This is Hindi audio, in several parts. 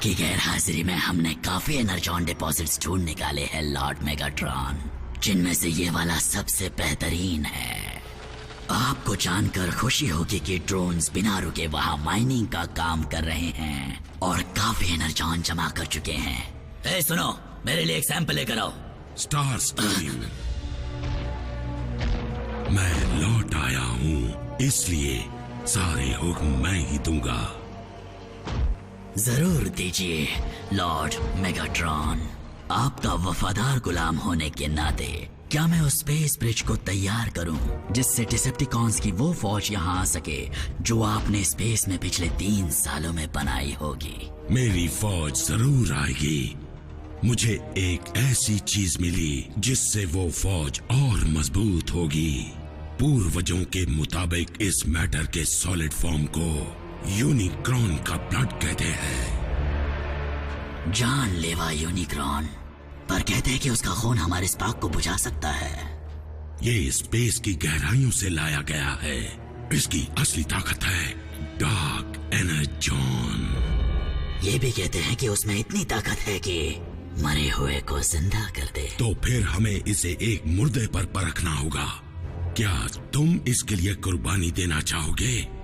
आपकी गैरहाजिरी में हमने काफी एनर्जॉन डिपॉजिट्स ढूंढ निकाले हैं लॉर्ड मेगाट्रॉन, जिनमें से ये वाला सबसे बेहतरीन है। आपको जानकर खुशी होगी कि ड्रोन्स बिना रुके वहां माइनिंग का काम कर रहे हैं और काफी एनर्जॉन जमा कर चुके हैं। सुनो, मेरे लिए एक सैंपल लेकर आओ। स्टार स्ट्रीम, मैं लौट आया हूँ, इसलिए सारे हुक्म मैं ही दूंगा। जरूर दीजिए लॉर्ड मेगाट्रॉन। आपका वफादार गुलाम होने के नाते क्या मैं उस स्पेस ब्रिज को तैयार करूं जिससे डिसेप्टिकॉन्स की वो फौज यहाँ आ सके जो आपने स्पेस में पिछले 3 सालों में बनाई होगी। मेरी फौज जरूर आएगी। मुझे एक ऐसी चीज मिली जिससे वो फौज और मजबूत होगी। पूर्वजों के मुताबिक इस मैटर के सॉलिड फॉर्म को यूनिक्रॉन का ब्लड कहते हैं। जानलेवा यूनिक्रॉन, पर कहते हैं कि उसका खून हमारे स्पार्क को बुझा सकता है। ये स्पेस की गहराइयों से लाया गया है। इसकी असली ताकत है डार्क एनर्जॉन। ये भी कहते हैं कि उसमें इतनी ताकत है कि मरे हुए को जिंदा कर दे। तो फिर हमें इसे एक मुर्दे पर परखना होगा। क्या तुम इसके लिए कुर्बानी देना चाहोगे?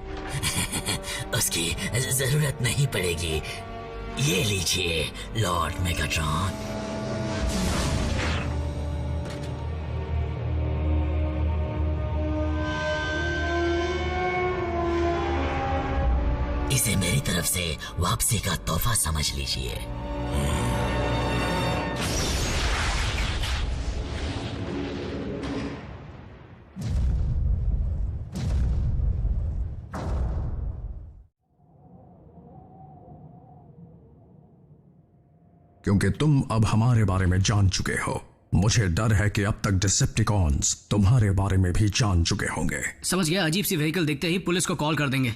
उसकी जरूरत नहीं पड़ेगी। ये लीजिए लॉर्ड मेगाट्रॉन। इसे मेरी तरफ से वापसी का तोहफा समझ लीजिए। क्योंकि तुम अब हमारे बारे में जान चुके हो, मुझे डर है कि अब तक डिसेप्टिकॉन्स तुम्हारे बारे में भी जान चुके होंगे। समझ गया। अजीब सी व्हीकल देखते ही पुलिस को कॉल कर देंगे।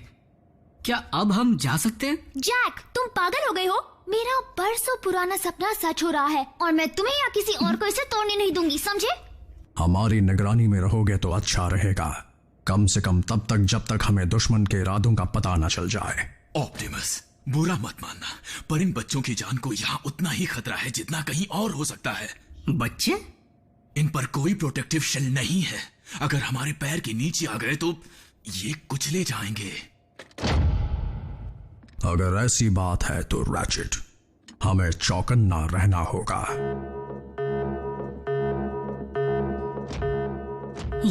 क्या अब हम जा सकते हैं? जैक, तुम पागल हो गए हो? मेरा बरसों पुराना सपना सच हो रहा है और मैं तुम्हें या किसी और को इसे तोड़ने नहीं दूंगी, समझे? हमारी निगरानी में रहोगे तो अच्छा रहेगा, कम से कम तब तक जब तक हमें दुश्मन के इरादों का पता न चल जाए। ऑप्टिमस, बुरा मत मानना, पर इन बच्चों की जान को यहाँ उतना ही खतरा है जितना कहीं और हो सकता है। बच्चे? इन पर कोई प्रोटेक्टिव शेल नहीं है। अगर हमारे पैर के नीचे आ गए तो ये कुचले जाएंगे। अगर ऐसी बात है तो रैचेट, हमें चौकन्ना रहना होगा।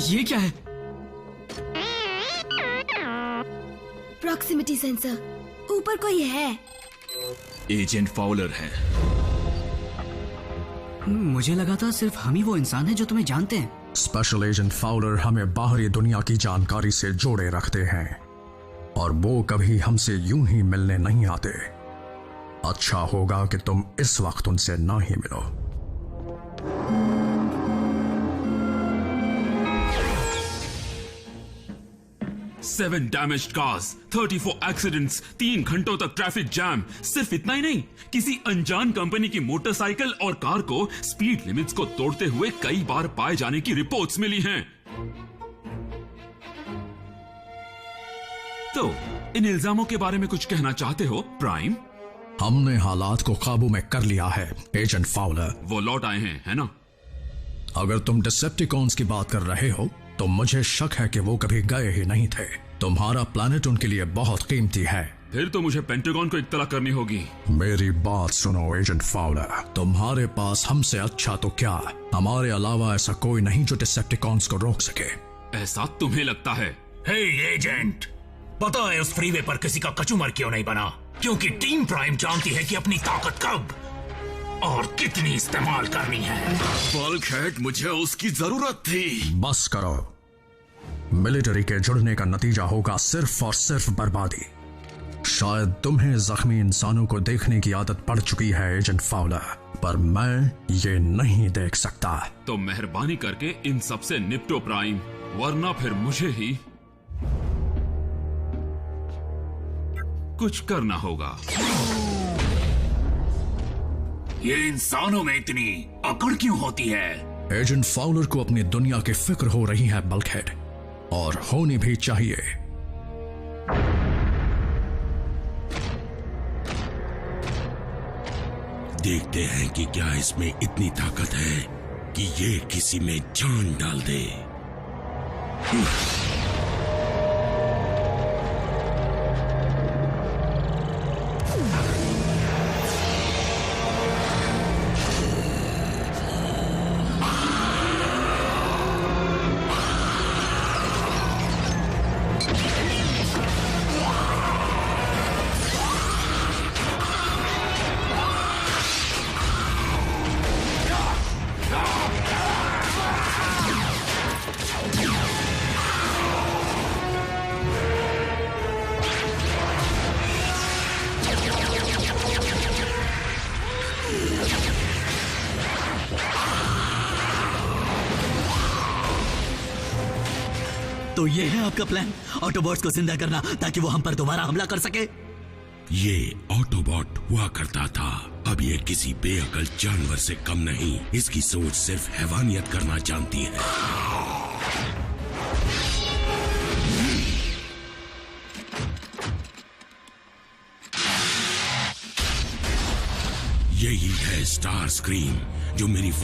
ये क्या है? प्रॉक्सिमिटी सेंसर, ऊपर कोई है। एजेंट फाउलर है। मुझे लगा था सिर्फ हम ही वो इंसान हैं जो तुम्हें जानते हैं। स्पेशल एजेंट फाउलर हमें बाहरी दुनिया की जानकारी से जोड़े रखते हैं और वो कभी हमसे यूं ही मिलने नहीं आते। अच्छा होगा कि तुम इस वक्त उनसे ना ही मिलो। 7 डैमेज्ड कार्स, 34 एक्सीडेंट्स, 3 घंटों तक ट्रैफिक जैम। सिर्फ इतना ही नहीं, किसी अनजान कंपनी की मोटरसाइकिल और कार को स्पीड लिमिट्स को तोड़ते हुए कई बार पाए जाने की रिपोर्ट्स मिली हैं। तो इन इल्जामों के बारे में कुछ कहना चाहते हो प्राइम? हमने हालात को काबू में कर लिया है एजेंट फाउलर। वो लौट आए हैं, है ना? अगर तुम डिसेप्टिकॉन्स की बात कर रहे हो तो मुझे शक है कि वो कभी गए ही नहीं थे। तुम्हारा प्लैनेट उनके लिए बहुत कीमती है। फिर तो मुझे पेंटागन को इत्तला करनी होगी। मेरी बात सुनो एजेंट फाउलर, तुम्हारे पास हमसे अच्छा तो क्या, हमारे अलावा ऐसा कोई नहीं जो डिसेप्टिकॉन्स को रोक सके। ऐसा तुम्हें लगता है? हे एजेंट, पता है उस फ्रीवे पर किसी का कचूमर क्यों नहीं बना? क्योंकि टीम प्राइम जानती है कि अपनी ताकत कब और कितनी इस्तेमाल करनी है। बल्कहेड, मुझे उसकी जरूरत थी। बस करो, मिलिट्री के जुड़ने का नतीजा होगा सिर्फ और सिर्फ बर्बादी। शायद तुम्हें जख्मी इंसानों को देखने की आदत पड़ चुकी है एजेंट फाउलर, पर मैं ये नहीं देख सकता। तो मेहरबानी करके इन सब से निपटो प्राइम, वरना फिर मुझे ही कुछ करना होगा। ये इंसानों में इतनी अकड़ क्यों होती है? एजेंट फाउलर को अपनी दुनिया की फिक्र हो रही है बल्कहेड, और होनी भी चाहिए। देखते हैं कि क्या इसमें इतनी ताकत है कि ये किसी में जान डाल दे। तो ये है आपका प्लान, ऑटोबॉट्स को जिंदा करना ताकि वो हम पर दोबारा हमला कर सके? ये ऑटोबॉट हुआ करता था, अब ये किसी बेअकल जानवर से कम नहीं। इसकी सोच सिर्फ हैवानियत करना जानती है। यही है स्टार स्क्रीम जो मेरी